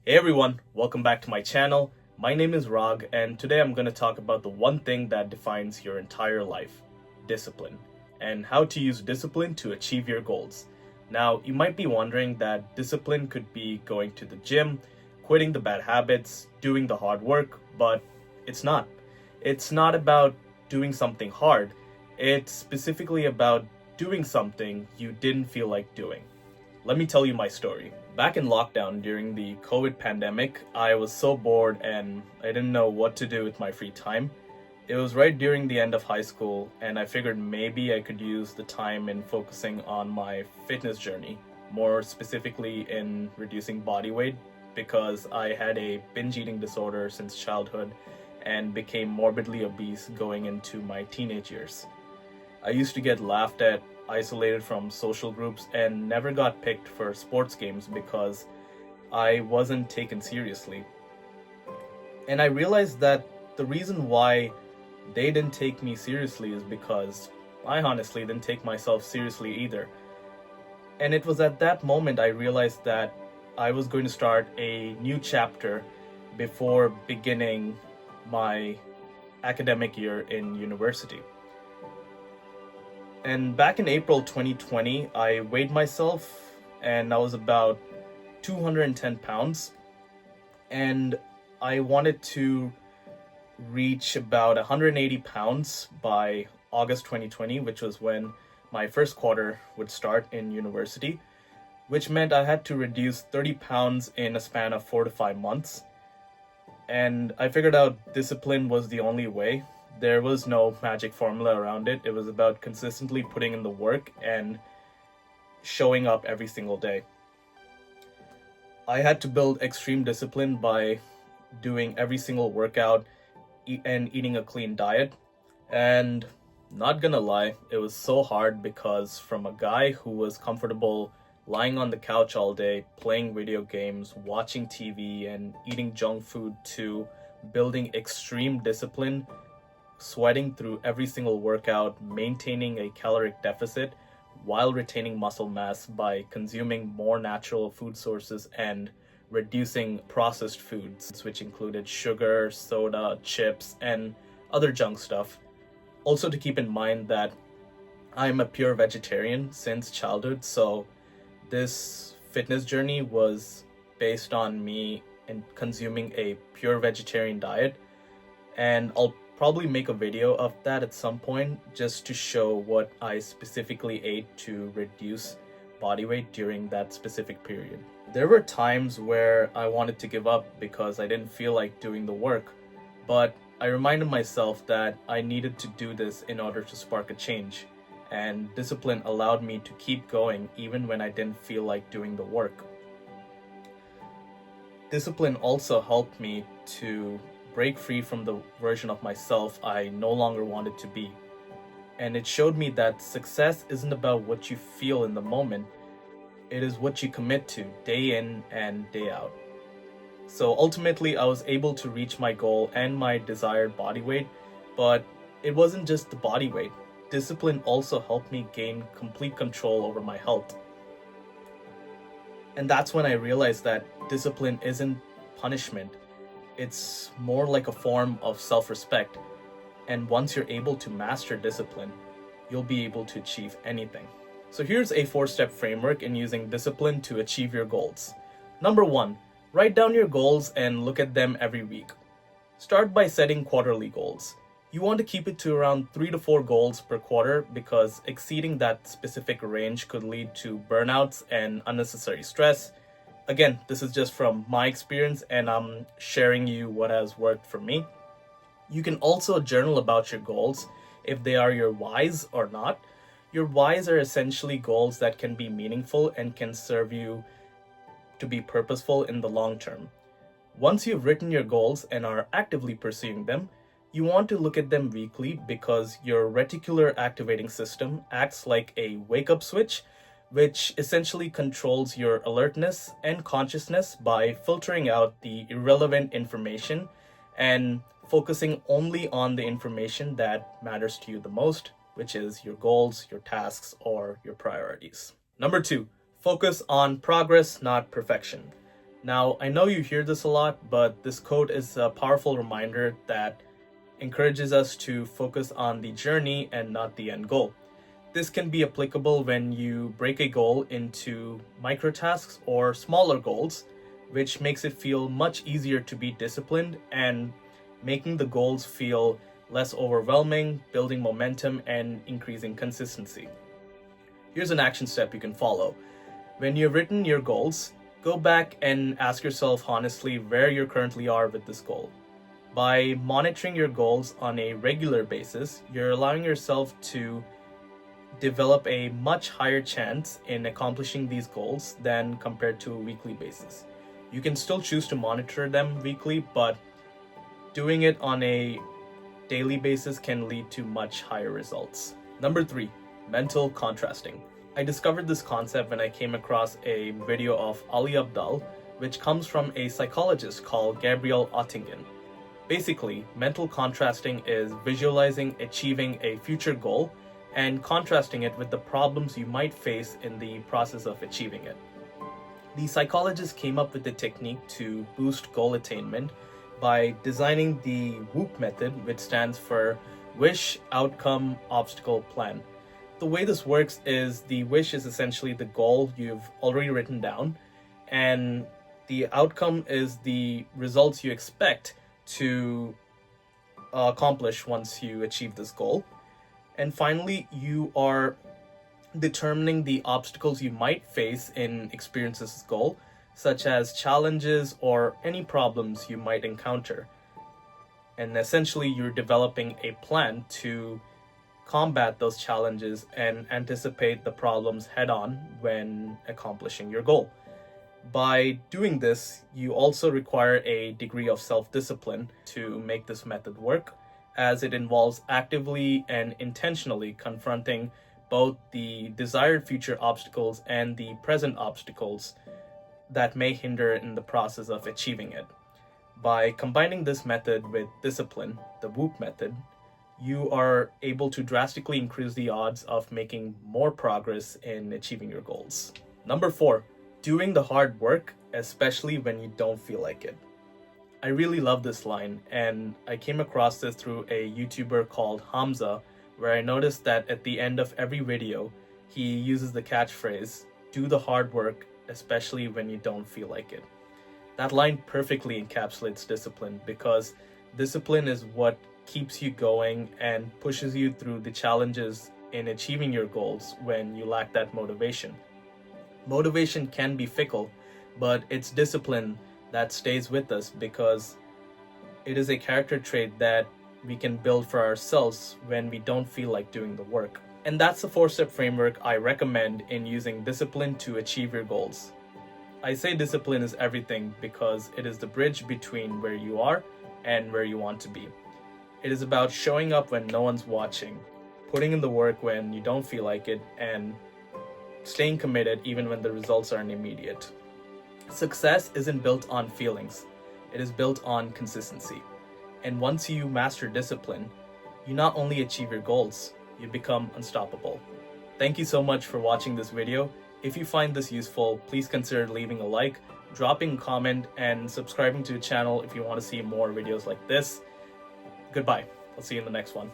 Hey everyone, welcome back to my channel. My name is Rag, and today I'm going to talk about the one thing that defines your entire life, discipline, and how to use discipline to achieve your goals. Now, you might be wondering that discipline could be going to the gym, quitting the bad habits, doing the hard work, but it's not. It's not about doing something hard. It's specifically about doing something you didn't feel like doing. Let me tell you my story. Back in lockdown during the COVID pandemic, I was so bored and I didn't know what to do with my free time. It was right during the end of high school, and I figured maybe I could use the time in focusing on my fitness journey, more specifically in reducing body weight, because I had a binge eating disorder since childhood and became morbidly obese going into my teenage years. I used to get laughed at, isolated from social groups, and never got picked for sports games because I wasn't taken seriously. And I realized that the reason why they didn't take me seriously is because I honestly didn't take myself seriously either. And it was at that moment I realized that I was going to start a new chapter before beginning my academic year in university. And back in April 2020, I weighed myself and I was about 210 pounds. And I wanted to reach about 180 pounds by August 2020, which was when my first quarter would start in university, which meant I had to reduce 30 pounds in a span of 4 to 5 months. And I figured out discipline was the only way. There was no magic formula around it. It was about consistently putting in the work and showing up every single day. I had to build extreme discipline by doing every single workout and eating a clean diet. And not gonna lie, it was so hard because from a guy who was comfortable lying on the couch all day, playing video games, watching TV, and eating junk food to building extreme discipline, sweating through every single workout, maintaining a caloric deficit while retaining muscle mass by consuming more natural food sources and reducing processed foods, which included sugar, soda, chips, and other junk stuff. Also, to keep in mind that I'm a pure vegetarian since childhood, so this fitness journey was based on me in consuming a pure vegetarian diet, and I'll probably make a video of that at some point just to show what I specifically ate to reduce body weight during that specific period. There were times where I wanted to give up because I didn't feel like doing the work, but I reminded myself that I needed to do this in order to spark a change, and discipline allowed me to keep going even when I didn't feel like doing the work. Discipline also helped me to break free from the version of myself I no longer wanted to be. And it showed me that success isn't about what you feel in the moment, it is what you commit to day in and day out. So ultimately, I was able to reach my goal and my desired body weight, but it wasn't just the body weight. Discipline also helped me gain complete control over my health. And that's when I realized that discipline isn't punishment. It's more like a form of self-respect. And once you're able to master discipline, you'll be able to achieve anything. So here's a 4-step framework in using discipline to achieve your goals. Number 1, write down your goals and look at them every week. Start by setting quarterly goals. You want to keep it to around 3 to 4 goals per quarter because exceeding that specific range could lead to burnouts and unnecessary stress. Again, this is just from my experience and I'm sharing you what has worked for me. You can also journal about your goals if they are your whys or not. Your whys are essentially goals that can be meaningful and can serve you to be purposeful in the long term. Once you've written your goals and are actively pursuing them, you want to look at them weekly because your reticular activating system acts like a wake-up switch, which essentially controls your alertness and consciousness by filtering out the irrelevant information and focusing only on the information that matters to you the most, which is your goals, your tasks, or your priorities. Number 2, focus on progress, not perfection. Now, I know you hear this a lot, but this quote is a powerful reminder that encourages us to focus on the journey and not the end goal. This can be applicable when you break a goal into microtasks or smaller goals, which makes it feel much easier to be disciplined and making the goals feel less overwhelming, building momentum, and increasing consistency. Here's an action step you can follow. When you've written your goals, go back and ask yourself honestly where you currently are with this goal. By monitoring your goals on a regular basis, you're allowing yourself to develop a much higher chance in accomplishing these goals than compared to a weekly basis. You can still choose to monitor them weekly, but doing it on a daily basis can lead to much higher results. Number 3, mental contrasting. I discovered this concept when I came across a video of Ali Abdaal, which comes from a psychologist called Gabrielle Oettingen. Basically, mental contrasting is visualizing achieving a future goal and contrasting it with the problems you might face in the process of achieving it. The psychologist came up with a technique to boost goal attainment by designing the WOOP method, which stands for Wish, Outcome, Obstacle, Plan. The way this works is the wish is essentially the goal you've already written down, and the outcome is the results you expect to accomplish once you achieve this goal. And finally, you are determining the obstacles you might face in experiencing this goal, such as challenges or any problems you might encounter. And essentially, you're developing a plan to combat those challenges and anticipate the problems head on when accomplishing your goal. By doing this, you also require a degree of self-discipline to make this method work, as it involves actively and intentionally confronting both the desired future obstacles and the present obstacles that may hinder in the process of achieving it. By combining this method with discipline, the WOOP method, you are able to drastically increase the odds of making more progress in achieving your goals. Number 4, doing the hard work, especially when you don't feel like it. I really love this line, and I came across this through a YouTuber called Hamza, where I noticed that at the end of every video, he uses the catchphrase, "Do the hard work, especially when you don't feel like it." That line perfectly encapsulates discipline, because discipline is what keeps you going and pushes you through the challenges in achieving your goals when you lack that motivation. Motivation can be fickle, but it's discipline that stays with us because it is a character trait that we can build for ourselves when we don't feel like doing the work. And that's the 4-step framework I recommend in using discipline to achieve your goals. I say discipline is everything because it is the bridge between where you are and where you want to be. It is about showing up when no one's watching, putting in the work when you don't feel like it, and staying committed even when the results aren't immediate. Success isn't built on feelings, it is built on consistency. And once you master discipline, you not only achieve your goals, you become unstoppable. Thank you so much for watching this video. If you find this useful, please consider leaving a like, dropping a comment, and subscribing to the channel if you want to see more videos like this. Goodbye. I'll see you in the next one.